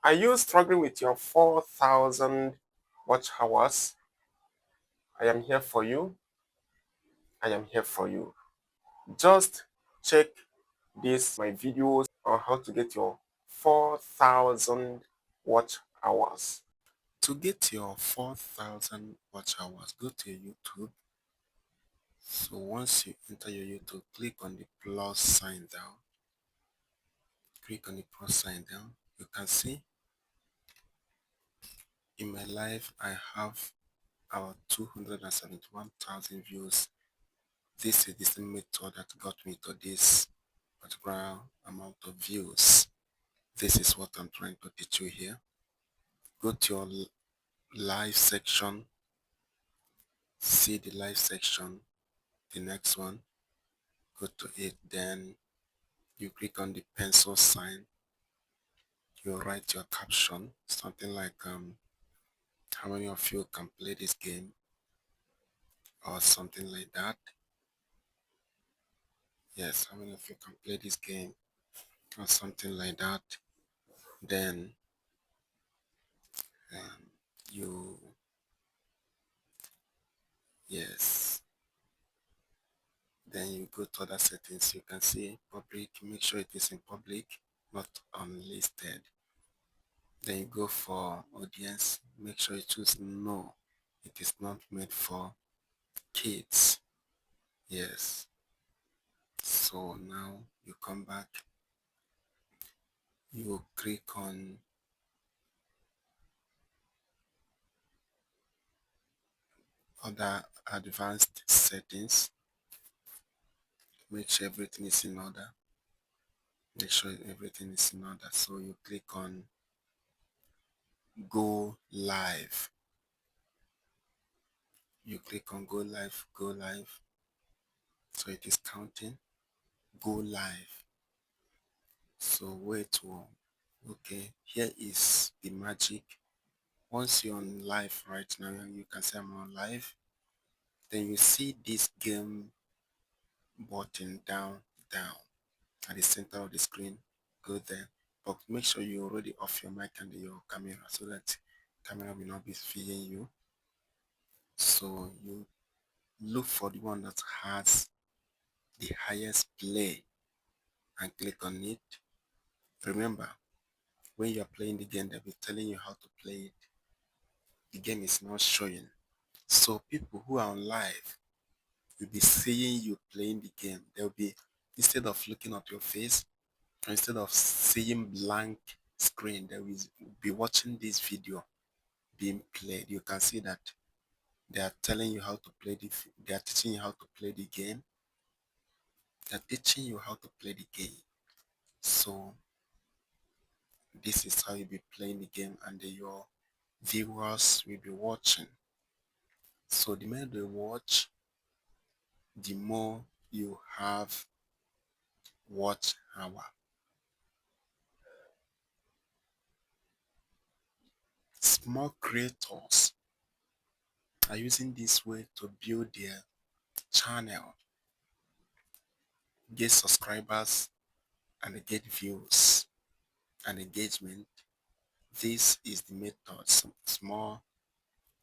Are you struggling with your 4,000 watch hours? I am here for you. I am here for you. Just check my videos on how to get your 4,000 watch hours. To get your 4,000 watch hours, go to your YouTube. So once you enter your YouTube, click on the plus sign down. Click on the plus sign down. You can see in my life I have about 271,000 views. This is the same method that got me to this particular amount of views. This is what I'm trying to teach you here. Go to your live section, see the live section, the next one, go to it, then you click on the pencil sign, you write your caption, something like how many of you can play this game, or something like that. Yes, how many of you can play this game, or something like that. Then you, yes, then you go to other settings. You can see public, make sure it is in public, not unlisted. Then you go for audience, make sure you choose no, it is not made for kids. Yes, so now you come back, you click on other advanced settings, make sure everything is in order, make sure everything is in order. So you click on go live, you click on go live, so it is counting, go live. So wait, okay, here is the magic. Once you're on live right now, you can say I'm on live, then you see this game button down at the center of the screen. Go there, but make sure you already off your mic and your camera so that camera will not be feeding you. So you look for the one that has the highest play and click on it. Remember, when you're playing the game, they'll be telling you how to play it. The game is not showing. So people who are on live will be seeing you playing the game. They'll be, instead of looking at your face, or instead of seeing blank screen, they will be watching this video being played. You can see that they are telling you how to play they are teaching you how to play the game. They are teaching you how to play the game. So this is how you'll be playing the game, and your viewers will be watching. So the more they watch, the more you have watch hour. Small creators are using this way to build their channel, get subscribers, and get views and engagement. This is the method some small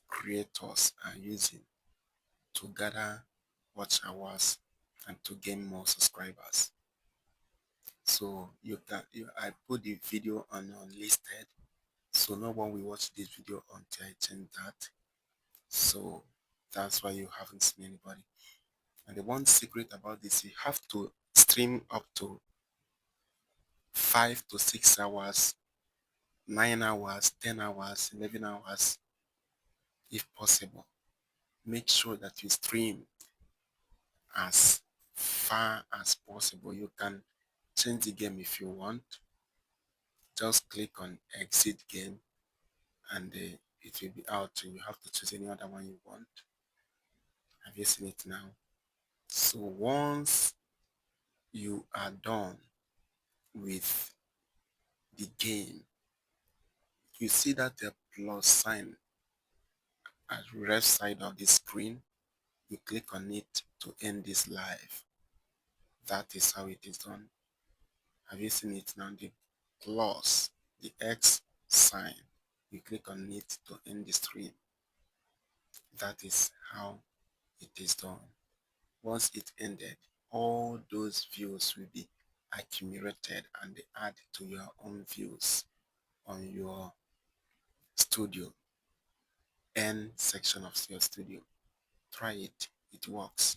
creators are using to gather watch hours and to gain more subscribers. So I put the video on unlisted, so no one will watch this video until I change that. So that's why you haven't seen anybody. And the one secret about this, you have to stream up to 5 to 6 hours, 9 hours, 10 hours, 11 hours, if possible. Make sure that you stream as far as possible. You can change the game if you want. Just click on exit game, and it will be out, and you have to choose any other one you want. Have you seen it now? So once you are done with the game, you see that the plus sign at the left side of the screen. You click on it to end this live. That is how it is done. Have you seen it now? The plus, the X sign. You click on it to end the stream. That is how it is done. Once it ended, all those views will be accumulated and they add to your own views on your studio, end section of your studio. Try it. It works.